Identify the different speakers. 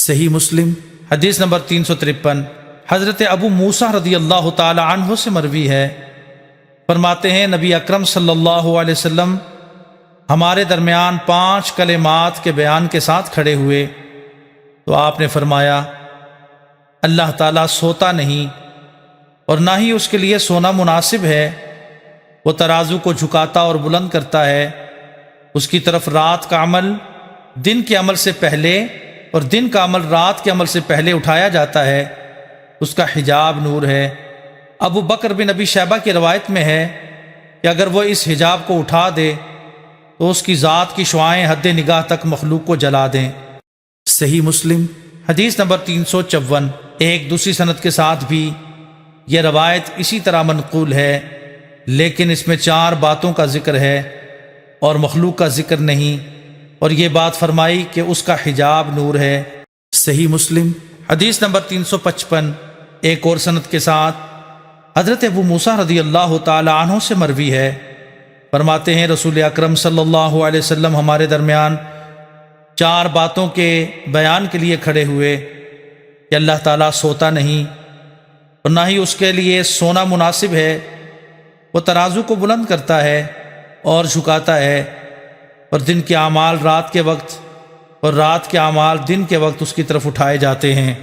Speaker 1: صحیح مسلم حدیث نمبر 353 حضرت ابو موسیٰ رضی اللہ تعالی عنہ سے مروی ہے، فرماتے ہیں نبی اکرم صلی اللہ علیہ وسلم ہمارے درمیان 5 کلمات کے بیان کے ساتھ کھڑے ہوئے تو آپ نے فرمایا اللہ تعالیٰ سوتا نہیں اور نہ ہی اس کے لیے سونا مناسب ہے، وہ ترازو کو جھکاتا اور بلند کرتا ہے، اس کی طرف رات کا عمل دن کے عمل سے پہلے اور دن کا عمل رات کے عمل سے پہلے اٹھایا جاتا ہے، اس کا حجاب نور ہے۔ ابو بکر بن ابی شیبہ کی روایت میں ہے کہ اگر وہ اس حجاب کو اٹھا دے تو اس کی ذات کی شعاعیں حد نگاہ تک مخلوق کو جلا دیں۔ صحیح مسلم حدیث نمبر 354 ایک دوسری سند کے ساتھ بھی یہ روایت اسی طرح منقول ہے، لیکن اس میں 4 باتوں کا ذکر ہے اور مخلوق کا ذکر نہیں، اور یہ بات فرمائی کہ اس کا حجاب نور ہے۔ صحیح مسلم حدیث نمبر 355 ایک اور سند کے ساتھ حضرت ابو موسیٰ رضی اللہ تعالی عنہ سے مروی ہے، فرماتے ہیں رسول اکرم صلی اللہ علیہ وسلم ہمارے درمیان 4 باتوں کے بیان کے لیے کھڑے ہوئے کہ اللہ تعالیٰ سوتا نہیں اور نہ ہی اس کے لیے سونا مناسب ہے، وہ ترازو کو بلند کرتا ہے اور جھکاتا ہے، اور دن کے اعمال رات کے وقت اور رات کے اعمال دن کے وقت اس کی طرف اٹھائے جاتے ہیں۔